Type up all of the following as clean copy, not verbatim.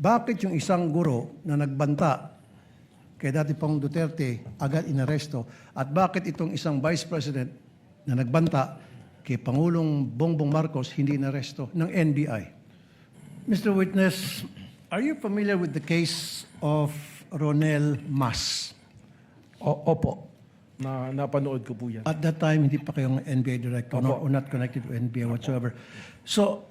bakit yung isang guro na nagbanta kay dati Pangulong Duterte agad inaresto at bakit itong isang Vice President na nagbanta kay Pangulong Bongbong Marcos hindi inaresto ng NBI? Mr. Witness, are you familiar with the case of Ronel Mas? Opo, napanood ko po yan. At that time, hindi pa kayong NBI director or not connected to NBI whatsoever. So,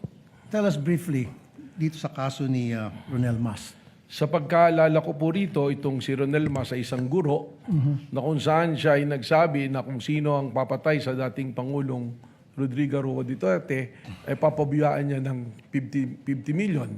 tell us briefly dito sa kaso ni Ronel Mas. Sa pagkaalala ko po rito, itong si Ronel Mas ay isang guro na kung saan siya ay nagsabi na kung sino ang papatay sa dating Pangulong Rodrigo Roa Duterte, ay papabiyaan niya ng 50 million.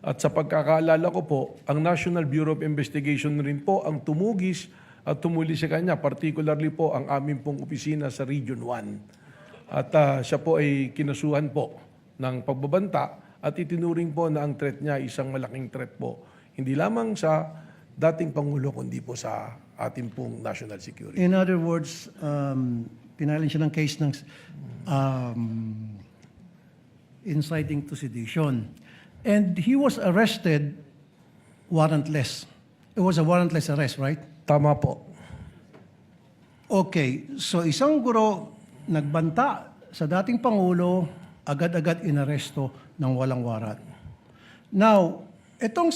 At sa pagkakaalala ko po, ang National Bureau of Investigation rin po ang tumugis at tumuli sa kanya, particularly po ang aming pong opisina sa Region 1. At siya po ay kinasuhan po ng pagbabanta at itinuring po na ang threat niya isang malaking threat po. Hindi lamang sa dating Pangulo, kundi po sa ating pong national security. In other words, pinalin siya ng case ng inciting to sedition. And he was arrested warrantless. It was a warrantless arrest, right? Tama po. Okay, so isang guro nagbanta sa dating Pangulo, agad-agad inaresto ng walang warrant. Now, itong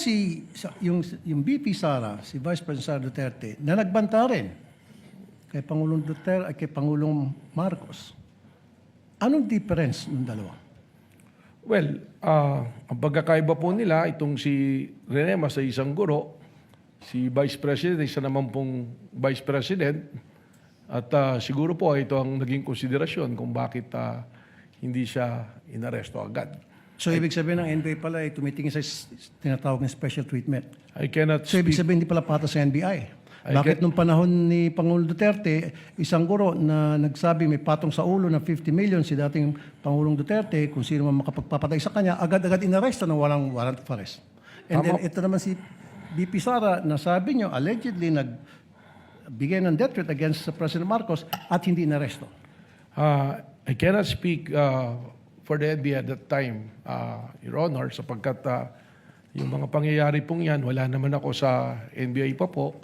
yung VP Sara, si Vice President Sara Duterte, na nagbanta rin kay Pangulong Duterte at kay Pangulong Marcos. Anong difference ng dalawa? Well, ang pagkakaiba po nila, itong si Rene Mas ay isang guro, si Vice President, isa naman pong Vice President, at siguro po ito ang naging konsiderasyon kung bakit hindi siya inaresto agad. So, ibig sabihin ng NBI pala ay tumitingin sa tinatawag na special treatment. I cannot So, ibig speak. sabihin hindi pala patas sa NBI. Bakit nung panahon ni Pangulong Duterte, isang guro na nagsabi may patong sa ulo na 50 million si dating Pangulong Duterte, kung sino man makapagpapatay sa kanya, agad-agad inaresto ng walang warrant of arrest. And then ito naman si VP Sara na sabi nyo, allegedly nagbigay ng death threat against President Marcos at hindi inaresto. I cannot speak for the NBI at that time, Your Honor, sapagkat yung mga pangyayari pong yan, wala naman ako sa NBI pa po.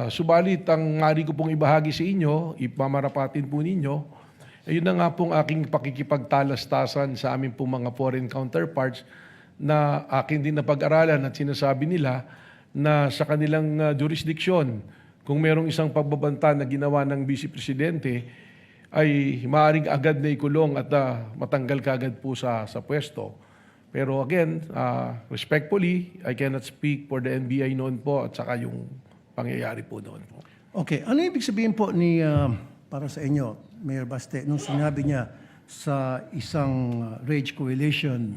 Subalit, ang ngari ko pong ibahagi sa inyo, ipamarapatin po ninyo, yun na nga pong aking pakikipagtalastasan sa aming pong mga foreign counterparts na akin din napag-aralan at sinasabi nila na sa kanilang jurisdiksyon, kung merong isang pagbabanta na ginawa ng Vice Presidente, ay maaaring agad na ikulong at matanggal kaagad po sa pwesto. Pero again, respectfully, I cannot speak for the NBI noon po at saka yung pangyayari po doon po. Okay. Ano ibig sabihin po ni, para sa inyo, Mayor Baste, nung sinabi niya sa isang Rage Coalition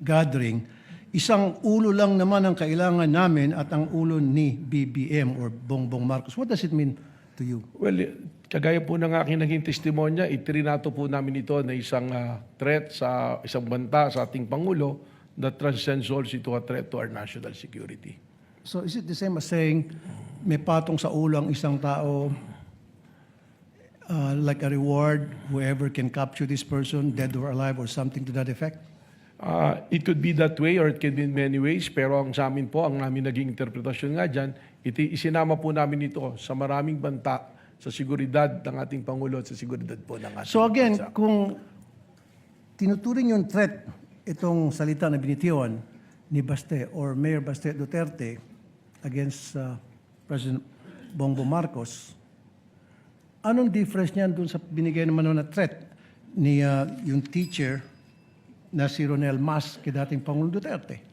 gathering, isang ulo lang naman ang kailangan namin at ang ulo ni BBM or Bongbong Marcos. What does it mean to you? Well, kagaya po ng aking naging testimonya, itrinato po namin ito na isang threat sa isang banta sa ating Pangulo that transcends also to a threat to our national security. So is it the same as saying may patong sa ulo ang isang tao, like a reward, whoever can capture this person, dead or alive, or something to that effect? It could be that way or it can be in many ways, pero ang sa amin po, ang namin naging interpretasyon nga dyan, isinama po namin ito sa maraming banta sa seguridad ng ating Pangulo at sa seguridad po ng ating So again, bansa. kung tinuturing yung threat, itong salita na binitiwan ni Baste or Mayor Baste Duterte against President Bongbong Marcos, anong difference niyan dun sa binigay naman na threat ni yung teacher na si Ronel Mas kay dating Pangulong Duterte?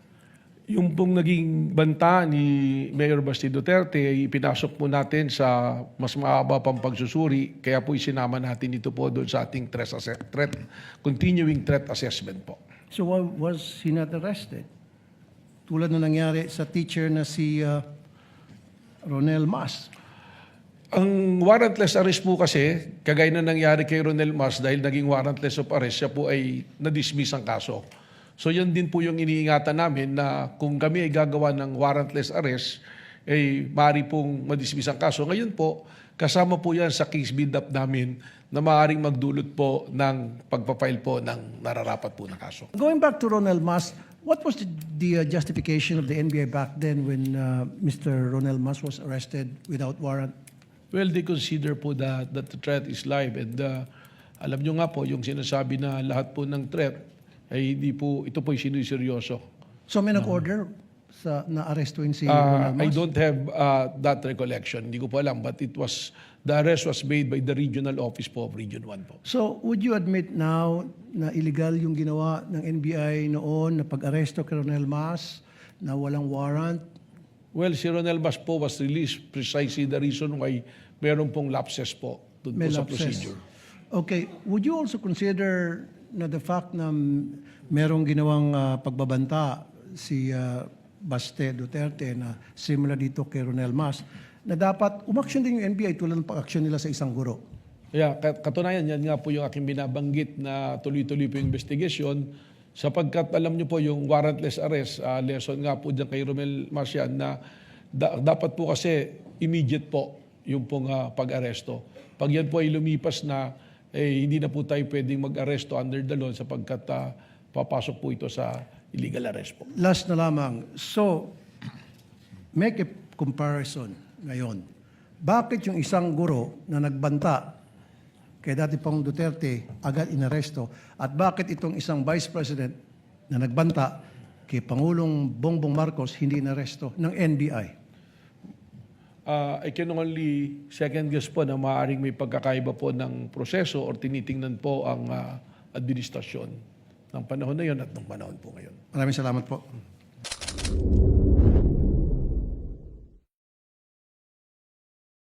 Yung pong naging banta ni Mayor Basti Duterte ay ipinasok po natin sa mas mahaba pang pagsusuri, kaya po isinama natin ito po doon sa ating continuing threat assessment po. So why was he not arrested? Tulad na nangyari sa teacher na si Ronel Mas. Ang warrantless arrest po kasi, kagaya na nangyari kay Ronel Mas, dahil naging warrantless of arrest, siya po ay na-dismiss ang kaso. So yan din po yung iniingatan namin na kung kami ay gagawa ng warrantless arrest, ay maaari pong ma-dismiss ang kaso. Ngayon po, kasama po yan sa case build-up namin na maaaring magdulot po ng pagpapile po ng nararapat po na kaso. Going back to Ronel Mas, What was the justification of the NBI back then when Mr. Ronel Mas was arrested without warrant? Well, they consider po that the threat is live and alam nyo nga po, yung sinasabi na lahat po ng threat ay hindi po, ito po sinuseryoso. So may nag-order na arrestuin si Ronel I Mas? don't have that recollection. Hindi ko po alam, but the arrest was made by the regional office po of Region 1 po. So would you admit now na illegal yung ginawa ng NBI noon na pag-aresto kay Ronel Mas na walang warrant? Well, si Ronel Mas po was released precisely the reason why meron pong lapses po doon po sa lapses. procedure. Okay. Would you also consider na the fact na merong ginawang pagbabanta si Baste Duterte na similar dito kay Ronel Mas, na dapat umaksyon din yung NBI tulad ng pag-aksyon nila sa isang guro? Yeah, katunayan, yan nga po yung aking binabanggit na tuloy-tuloy po yung investigation sapagkat alam nyo po yung warrantless arrest, lesson nga po dyan kay Romel Mas yan na dapat po kasi immediate po yung pong pag-aresto. Pag yan po ay lumipas na, hindi na po tayo pwedeng mag-aresto under the law sapagkat papasok po ito sa illegal arrest po. Last na lamang. So, make a comparison ngayon. Bakit yung isang guro na nagbanta kay dati Pangulong Duterte agad inaresto at bakit itong isang vice president na nagbanta kay Pangulong Bongbong Marcos hindi inaresto ng NBI? I can only second guess po na maaaring may pagkakaiba po ng proseso or tinitingnan po ang administrasyon ng panahon na yon at ng panahon po ngayon. Maraming salamat po.